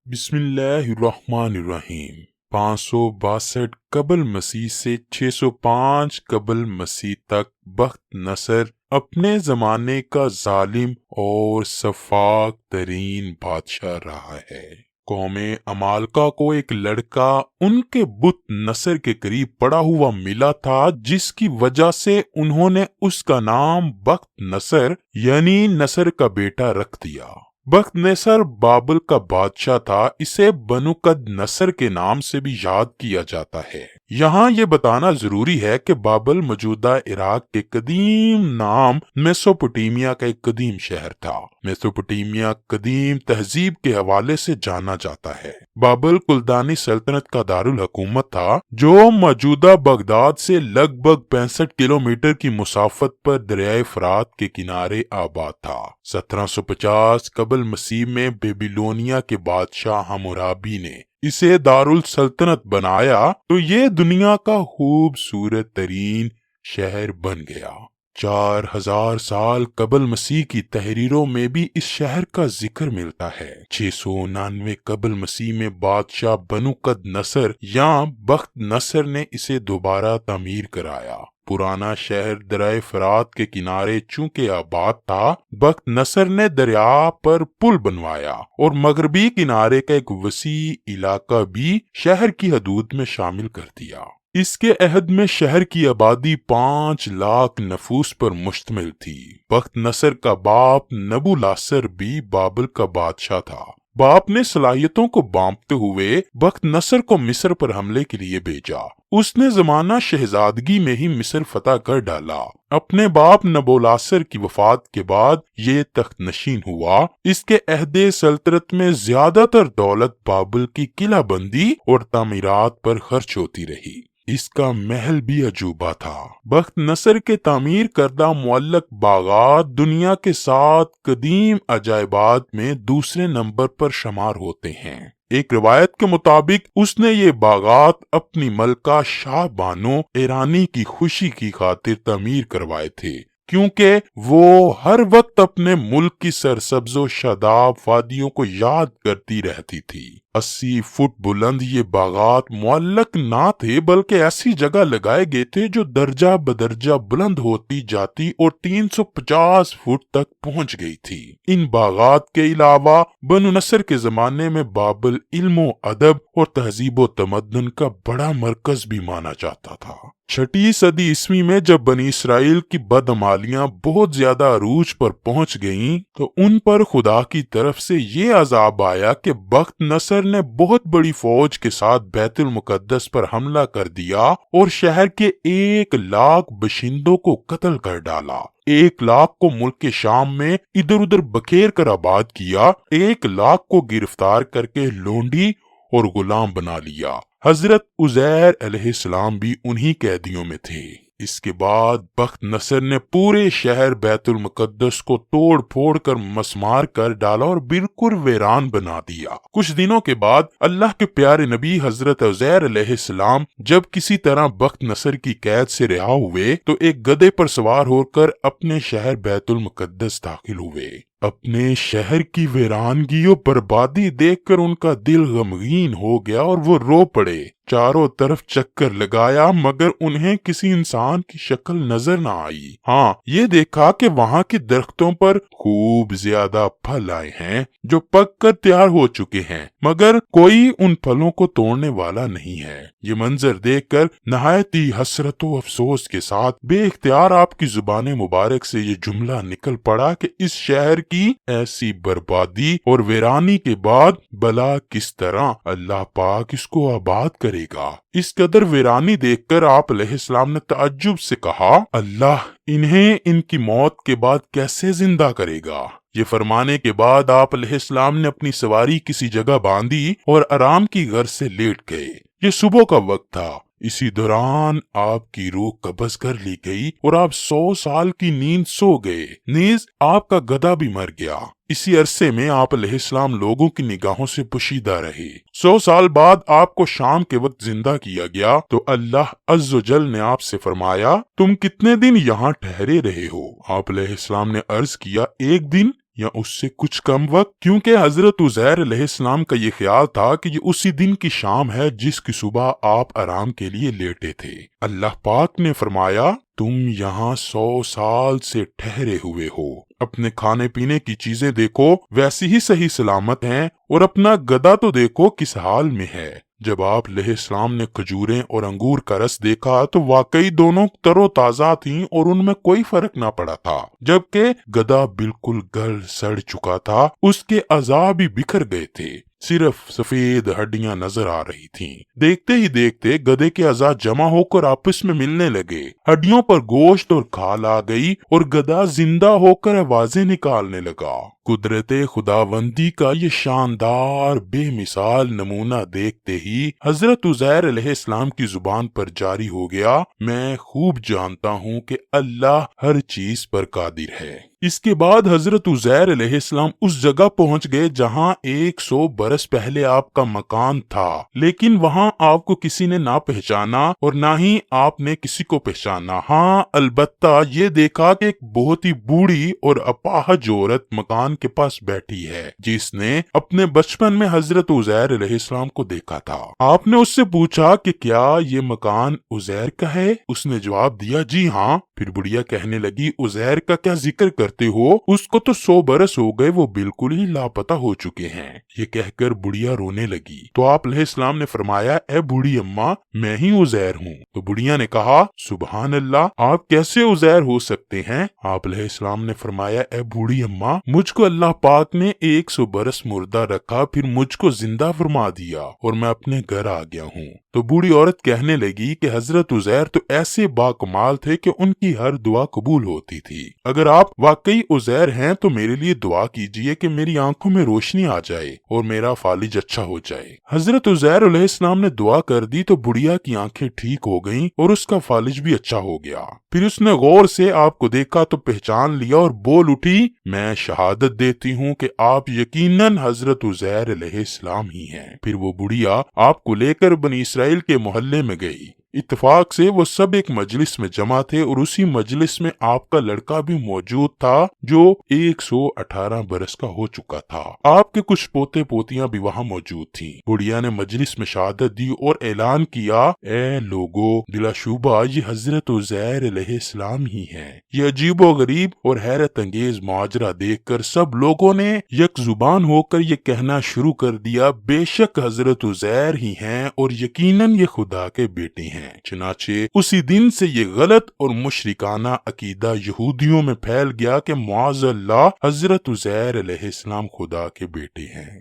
بسم اللہ الرحمن الرحیم 562 قبل مسیح سے 605 قبل مسیح تک بخت نصر اپنے زمانے کا ظالم اور شفاق ترین بادشاہ رہا ہے۔ قوم عمالقہ کو ایک لڑکا ان کے بت نصر کے قریب پڑا ہوا ملا تھا، جس کی وجہ سے انہوں نے اس کا نام بخت نصر یعنی نصر کا بیٹا رکھ دیا۔ بخت نصر بابل کا بادشاہ تھا، اسے بنوقد نصر کے نام سے بھی یاد کیا جاتا ہے۔ یہاں یہ بتانا ضروری ہے کہ بابل موجودہ عراق کے قدیم نام میسوپوٹیمیا کا ایک قدیم شہر تھا۔ میسوپوٹیمیا قدیم تہذیب کے حوالے سے جانا جاتا ہے۔ بابل کلدانی سلطنت کا دارالحکومت تھا، جو موجودہ بغداد سے لگ بھگ 65 کلومیٹر کی مسافت پر دریائے فرات کے کنارے آباد تھا۔ 1750 قبل مسیح میں بیبیلونیا کے بادشاہ حمورابی نے اسے دارالسلطنت بنایا تو یہ دنیا کا خوبصورت ترین شہر بن گیا۔ 4000 سال قبل مسیح کی تحریروں میں بھی اس شہر کا ذکر ملتا ہے۔ 699 قبل مسیح میں بادشاہ بنوقد نصر یا بخت نصر نے اسے دوبارہ تعمیر کرایا۔ پرانا شہر دریائے فرات کے کنارے چونکہ آباد تھا، بخت نصر نے دریا پر پل بنوایا اور مغربی کنارے کا ایک وسیع علاقہ بھی شہر کی حدود میں شامل کر دیا۔ اس کے عہد میں شہر کی آبادی 5 لاکھ نفوس پر مشتمل تھی۔ بخت نصر کا باپ نبو لاثر بھی بابل کا بادشاہ تھا۔ باپ نے صلاحیتوں کو بانپتے ہوئے بخت نصر کو مصر پر حملے کے لیے بھیجا۔ اس نے زمانہ شہزادگی میں ہی مصر فتح کر ڈالا۔ اپنے باپ نبولاثر کی وفات کے بعد یہ تخت نشین ہوا۔ اس کے عہد سلطنت میں زیادہ تر دولت بابل کی قلعہ بندی اور تعمیرات پر خرچ ہوتی رہی۔ اس کا محل بھی عجوبہ تھا۔ بخت نصر کے تعمیر کردہ معلق باغات دنیا کے 7 قدیم عجائبات میں دوسرے نمبر پر شمار ہوتے ہیں۔ ایک روایت کے مطابق اس نے یہ باغات اپنی ملکہ شاہ بانو ایرانی کی خوشی کی خاطر تعمیر کروائے تھے، کیونکہ وہ ہر وقت اپنے ملک کی سرسبز و شاداب وادیوں کو یاد کرتی رہتی تھی۔ 80 فٹ بلند یہ باغات معلق نہ تھے، بلکہ ایسی جگہ لگائے گئے تھے جو درجہ بدرجہ بلند ہوتی جاتی اور 350 فٹ تک پہنچ گئی تھی۔ ان باغات کے علاوہ بنو نصر کے زمانے میں بابل علم و ادب اور تہذیب و تمدن کا بڑا مرکز بھی مانا جاتا تھا۔ 6 صدی عیسوی میں جب بنی اسرائیل کی بدعمالیاں بہت زیادہ عروج پر پہنچ گئیں تو ان پر خدا کی طرف سے یہ عذاب آیا کہ بخت نصر نے بہت بڑی فوج کے ساتھ بیت المقدس پر حملہ کر دیا اور شہر کے 1 لاکھ باشندوں کو قتل کر ڈالا۔ 1 لاکھ کو ملک شام میں ادھر ادھر بکھیر کر آباد کیا، 1 لاکھ کو گرفتار کر کے لونڈی اور غلام بنا لیا۔ حضرت عزیر علیہ السلام بھی انہی قیدیوں میں تھے۔ اس کے بعد بخت نصر نے پورے شہر بیت المقدس کو توڑ پھوڑ کر مسمار کر ڈالا اور بالکل ویران بنا دیا۔ کچھ دنوں کے بعد اللہ کے پیارے نبی حضرت عزیر علیہ السلام جب کسی طرح بخت نصر کی قید سے رہا ہوئے تو ایک گدھے پر سوار ہو کر اپنے شہر بیت المقدس داخل ہوئے۔ اپنے شہر کی ویرانگی و بربادی دیکھ کر ان کا دل غمگین ہو گیا اور وہ رو پڑے۔ چاروں طرف چکر لگایا مگر انہیں کسی انسان کی شکل نظر نہ آئی۔ ہاں، یہ دیکھا کہ وہاں کے درختوں پر خوب زیادہ پھل آئے ہیں جو پک کر تیار ہو چکے ہیں، مگر کوئی ان پھلوں کو توڑنے والا نہیں ہے۔ یہ منظر دیکھ کر نہایت ہی حسرت و افسوس کے ساتھ بے اختیار آپ کی زبان مبارک سے یہ جملہ نکل پڑا کہ اس شہر کی ایسی بربادی اور ویرانی کے بعد بلا کس طرح اللہ پاک اس کو آباد کرے گا۔ اس قدر ویرانی دیکھ کر آپ علیہ السلام نے تعجب سے کہا، اللہ انہیں ان کی موت کے بعد کیسے زندہ کرے گا؟ یہ فرمانے کے بعد آپ علیہ السلام نے اپنی سواری کسی جگہ باندھی اور آرام کی غرض سے لیٹ گئے۔ یہ صبح کا وقت تھا۔ اسی دوران آپ کی روح قبض کر لی گئی اور آپ 100 سال کی نیند سو گئے، نیز آپ کا گدھا بھی مر گیا۔ اسی عرصے میں آپ علیہ السلام لوگوں کی نگاہوں سے پوشیدہ رہے۔ 100 سال بعد آپ کو شام کے وقت زندہ کیا گیا تو اللہ عز و جل نے آپ سے فرمایا، تم کتنے دن یہاں ٹھہرے رہے ہو؟ آپ علیہ السلام نے عرض کیا، 1 دن یا اس سے کچھ کم وقت؟ کیونکہ حضرت عزیر علیہ السلام کا یہ خیال تھا کہ یہ اسی دن کی شام ہے جس کی صبح آپ آرام کے لیے لیٹے تھے۔ اللہ پاک نے فرمایا تم یہاں 100 سال سے ٹھہرے ہوئے ہو، اپنے کھانے پینے کی چیزیں دیکھو ویسی ہی صحیح سلامت ہیں، اور اپنا گدھا تو دیکھو کس حال میں ہے۔ جب آپ علیہ السلام نے کھجوریں اور انگور کا رس دیکھا تو واقعی دونوں تر و تازہ تھیں اور ان میں کوئی فرق نہ پڑا تھا، جبکہ گدھا بالکل گل سڑ چکا تھا، اس کے اعضاء بھی بکھر گئے تھے، صرف سفید ہڈیاں نظر آ رہی تھیں۔ دیکھتے ہی دیکھتے گدھے کے اعضاء جمع ہو کر آپس میں ملنے لگے، ہڈیوں پر گوشت اور کھال آ گئی اور گدھا زندہ ہو کر آوازیں نکالنے لگا۔ قدرت خداوندی کا یہ شاندار بے مثال نمونہ دیکھتے ہی حضرت عزیر علیہ السلام کی زبان پر جاری ہو گیا، میں خوب جانتا ہوں کہ اللہ ہر چیز پر قادر ہے۔ اس کے بعد حضرت عزیر علیہ السلام اس جگہ پہنچ گئے جہاں 100 برس پہلے آپ کا مکان تھا، لیکن وہاں آپ کو کسی نے نہ پہچانا اور نہ ہی آپ نے کسی کو پہچانا۔ ہاں، البتہ یہ دیکھا کہ ایک بہت ہی بوڑھی اور اپاہج عورت مکان کے پاس بیٹھی ہے جس نے اپنے بچپن میں حضرت عزیر علیہ السلام کو دیکھا تھا۔ آپ نے اس سے پوچھا کہ کیا یہ مکان عزیر کا ہے؟ اس نے جواب دیا جی ہاں۔ پھر بڑھیا کہنے لگی عزیر کا کیا ذکر کرتے ہو، اس کو تو 100 برس ہو گئے، وہ بالکل ہی لاپتہ ہو چکے ہیں۔ یہ کہہ کر بڑھیا رونے لگی تو آپ علیہ السلام نے فرمایا اے بوڑھی اماں، میں ہی عزیر ہوں۔ تو بڑھیا نے کہا سبحان اللہ، آپ کیسے عزیر ہو سکتے ہیں؟ آپ علیہ السلام نے فرمایا اے بوڑھی اماں، مجھ کو اللہ پاک نے 100 برس مردہ رکھا، پھر مجھ کو زندہ فرما دیا اور میں اپنے گھر آ گیا ہوں۔ تو بوڑھی عورت کہنے لگی کہ حضرت عزیر تو ایسے باکمال تھے کہ ان کی ہر دعا قبول ہوتی تھی۔ اگر آپ واقعی عزیر ہیں تو میرے لیے دعا کیجئے کہ میری آنکھوں میں روشنی آ جائے اور میرا فالج اچھا ہو جائے۔ حضرت عزیر علیہ السلام نے دعا کر دی تو بڑھیا کی آنکھیں ٹھیک ہو گئیں اور اس کا فالج بھی اچھا ہو گیا۔ پھر اس نے غور سے آپ کو دیکھا تو پہچان لیا اور بول اٹھی میں شہادت دیتی ہوں کہ آپ یقیناً حضرت عزیر علیہ السلام ہی ہیں۔ پھر وہ بڑھیا آپ کو لے کر بنی اسرائیل کے محلے میں گئی۔ اتفاق سے وہ سب ایک مجلس میں جمع تھے اور اسی مجلس میں آپ کا لڑکا بھی موجود تھا جو 118 برس کا ہو چکا تھا۔ آپ کے کچھ پوتے پوتیاں بھی وہاں موجود تھیں۔ بڑھیا نے مجلس میں شہادت دی اور اعلان کیا اے لوگو، بلا شبہ یہ حضرت عزیر علیہ السلام ہی ہیں۔ یہ عجیب و غریب اور حیرت انگیز ماجرا دیکھ کر سب لوگوں نے یک زبان ہو کر یہ کہنا شروع کر دیا بے شک حضرت عزیر ہی ہیں اور یقیناً یہ خدا کے بیٹے ہیں۔ چنانچہ اسی دن سے یہ غلط اور مشرکانہ عقیدہ یہودیوں میں پھیل گیا کہ معاذ اللہ حضرت عزیر علیہ السلام خدا کے بیٹے ہیں۔